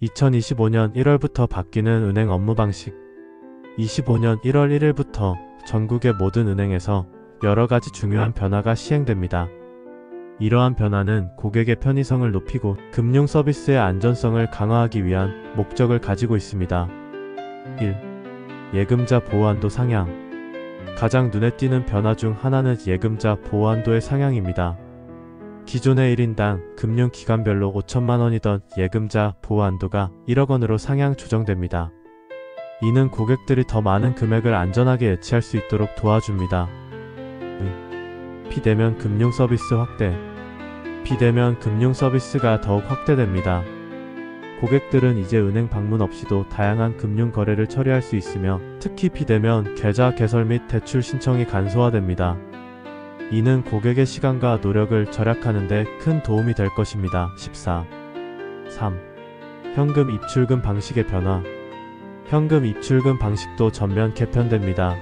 2025년 1월부터 바뀌는 은행 업무 방식. 25년 1월 1일부터 전국의 모든 은행에서 여러 가지 중요한 변화가 시행됩니다. 이러한 변화는 고객의 편의성을 높이고 금융 서비스의 안전성을 강화하기 위한 목적을 가지고 있습니다. 1. 예금자 보호한도 상향. 가장 눈에 띄는 변화 중 하나는 예금자 보호한도의 상향입니다. 기존의 1인당 금융기관별로 5천만 원이던 예금자 보호한도가 1억 원으로 상향 조정됩니다. 이는 고객들이 더 많은 금액을 안전하게 예치할 수 있도록 도와줍니다. 비대면 금융 서비스 확대. 비대면 금융 서비스가 더욱 확대됩니다. 고객들은 이제 은행 방문 없이도 다양한 금융 거래를 처리할 수 있으며 특히 비대면 계좌 개설 및 대출 신청이 간소화됩니다. 이는 고객의 시간과 노력을 절약하는 데 큰 도움이 될 것입니다. 14. 3. 현금 입출금 방식의 변화. 현금 입출금 방식도 전면 개편됩니다.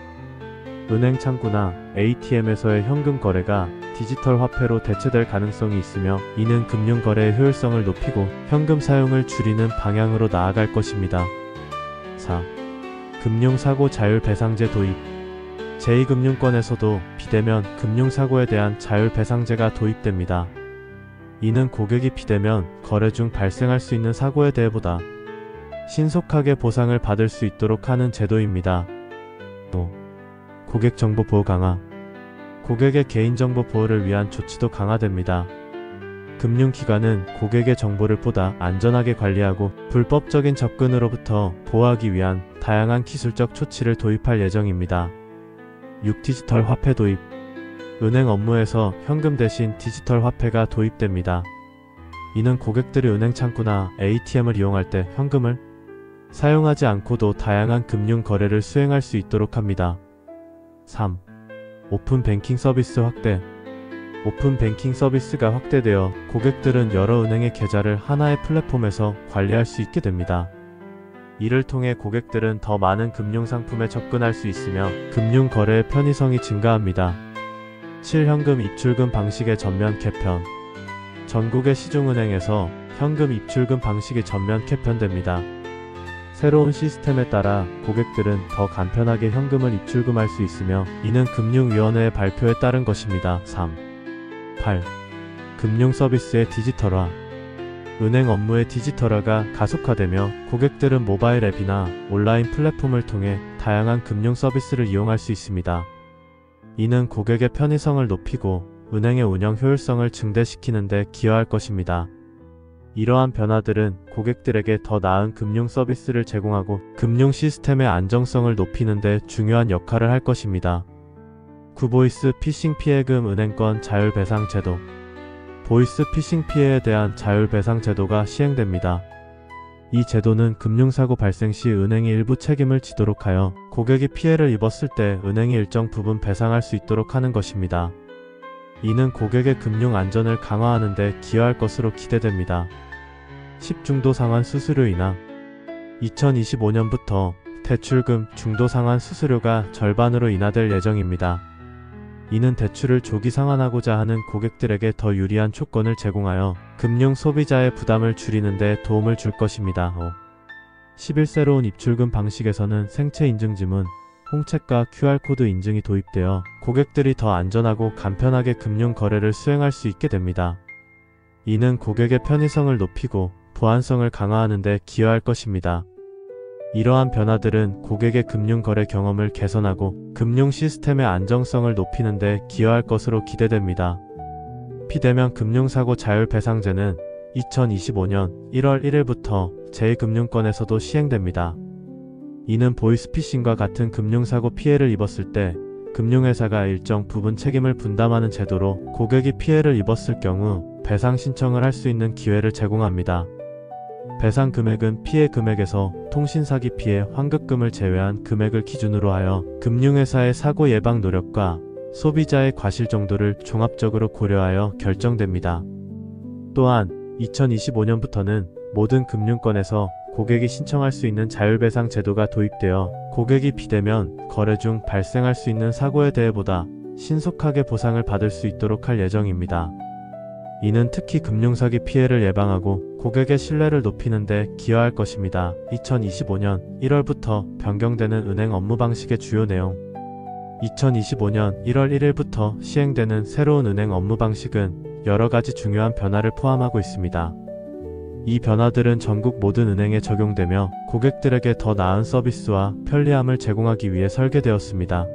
은행 창구나 ATM에서의 현금 거래가 디지털 화폐로 대체될 가능성이 있으며 이는 금융 거래의 효율성을 높이고 현금 사용을 줄이는 방향으로 나아갈 것입니다. 4. 금융사고 자율 배상제 도입. 제2금융권에서도 비대면 금융사고에 대한 자율 배상제가 도입됩니다. 이는 고객이 비대면 거래 중 발생할 수 있는 사고에 대해 보다 신속하게 보상을 받을 수 있도록 하는 제도입니다. 5. 고객 정보 보호 강화. 고객의 개인정보 보호를 위한 조치도 강화됩니다. 금융기관은 고객의 정보를 보다 안전하게 관리하고 불법적인 접근으로부터 보호하기 위한 다양한 기술적 조치를 도입할 예정입니다. 6. 디지털 화폐 도입. 은행 업무에서 현금 대신 디지털 화폐가 도입됩니다. 이는 고객들이 은행 창구나 ATM을 이용할 때 현금을 사용하지 않고도 다양한 금융 거래를 수행할 수 있도록 합니다. 3. 오픈 뱅킹 서비스 확대. 오픈 뱅킹 서비스가 확대되어 고객들은 여러 은행의 계좌를 하나의 플랫폼에서 관리할 수 있게 됩니다. 이를 통해 고객들은 더 많은 금융상품에 접근할 수 있으며 금융 거래의 편의성이 증가합니다. 7. 현금 입출금 방식의 전면 개편. 전국의 시중은행에서 현금 입출금 방식이 전면 개편됩니다. 새로운 시스템에 따라 고객들은 더 간편하게 현금을 입출금할 수 있으며 이는 금융위원회의 발표에 따른 것입니다. 3. 8. 금융 서비스의 디지털화. 은행 업무의 디지털화가 가속화되며 고객들은 모바일 앱이나 온라인 플랫폼을 통해 다양한 금융 서비스를 이용할 수 있습니다. 이는 고객의 편의성을 높이고 은행의 운영 효율성을 증대시키는 데 기여할 것입니다. 이러한 변화들은 고객들에게 더 나은 금융 서비스를 제공하고 금융 시스템의 안정성을 높이는 데 중요한 역할을 할 것입니다. 9. 보이스 피싱 피해금 은행권 자율 배상 제도. 보이스 피싱 피해에 대한 자율 배상 제도가 시행됩니다. 이 제도는 금융사고 발생 시 은행이 일부 책임을 지도록 하여 고객이 피해를 입었을 때 은행이 일정 부분 배상할 수 있도록 하는 것입니다. 이는 고객의 금융 안전을 강화하는 데 기여할 것으로 기대됩니다. 10. 중도 상환 수수료 인하. 2025년부터 대출금 중도 상환 수수료가 절반으로 인하될 예정입니다. 이는 대출을 조기 상환하고자 하는 고객들에게 더 유리한 조건을 제공하여 금융 소비자의 부담을 줄이는 데 도움을 줄 것입니다. 11. 새로운 입출금 방식에서는 생체 인증지문, 홍채가 QR코드 인증이 도입되어 고객들이 더 안전하고 간편하게 금융 거래를 수행할 수 있게 됩니다. 이는 고객의 편의성을 높이고 보안성을 강화하는 데 기여할 것입니다. 이러한 변화들은 고객의 금융 거래 경험을 개선하고 금융 시스템의 안정성을 높이는 데 기여할 것으로 기대됩니다. 비대면 금융사고 자율 배상제는 2025년 1월 1일부터 제2금융권에서도 시행됩니다. 이는 보이스피싱과 같은 금융사고 피해를 입었을 때 금융회사가 일정 부분 책임을 분담하는 제도로 고객이 피해를 입었을 경우 배상 신청을 할 수 있는 기회를 제공합니다. 배상 금액은 피해 금액에서 통신사기 피해 환급금을 제외한 금액을 기준으로 하여 금융회사의 사고 예방 노력과 소비자의 과실 정도를 종합적으로 고려하여 결정됩니다. 또한 2025년부터는 모든 금융권에서 고객이 신청할 수 있는 자율배상 제도가 도입되어 고객이 비대면 거래 중 발생할 수 있는 사고에 대해 보다 신속하게 보상을 받을 수 있도록 할 예정입니다. 이는 특히 금융사기 피해를 예방하고 고객의 신뢰를 높이는 데 기여할 것입니다. 2025년 1월부터 변경되는 은행 업무 방식의 주요 내용. 2025년 1월 1일부터 시행되는 새로운 은행 업무 방식은 여러 가지 중요한 변화를 포함하고 있습니다. 이 변화들은 전국 모든 은행에 적용되며 고객들에게 더 나은 서비스와 편리함을 제공하기 위해 설계되었습니다.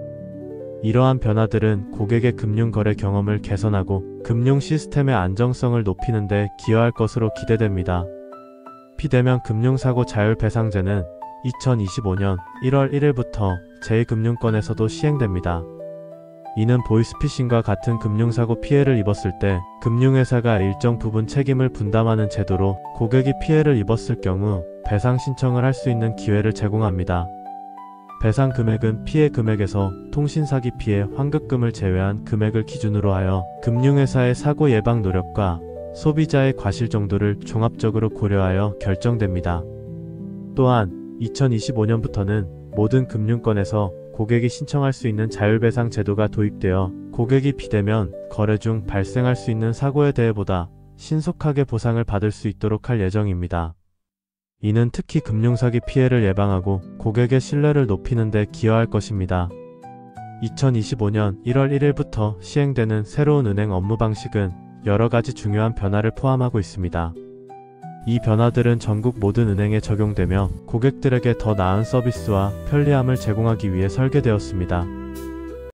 이러한 변화들은 고객의 금융거래 경험을 개선하고 금융 시스템의 안정성을 높이는 데 기여할 것으로 기대됩니다. 비대면 금융사고 자율배상제는 2025년 1월 1일부터 제2금융권에서도 시행됩니다. 이는 보이스피싱과 같은 금융사고 피해를 입었을 때 금융회사가 일정 부분 책임을 분담하는 제도로 고객이 피해를 입었을 경우 배상 신청을 할 수 있는 기회를 제공합니다. 배상 금액은 피해 금액에서 통신사기 피해 환급금을 제외한 금액을 기준으로 하여 금융회사의 사고 예방 노력과 소비자의 과실 정도를 종합적으로 고려하여 결정됩니다. 또한 2025년부터는 모든 금융권에서 고객이 신청할 수 있는 자율배상 제도가 도입되어 고객이 비대면 거래 중 발생할 수 있는 사고에 대해 보다 신속하게 보상을 받을 수 있도록 할 예정입니다. 이는 특히 금융사기 피해를 예방하고 고객의 신뢰를 높이는 데 기여할 것입니다. 2025년 1월 1일부터 시행되는 새로운 은행 업무 방식은 여러 가지 중요한 변화를 포함하고 있습니다. 이 변화들은 전국 모든 은행에 적용되며 고객들에게 더 나은 서비스와 편리함을 제공하기 위해 설계되었습니다.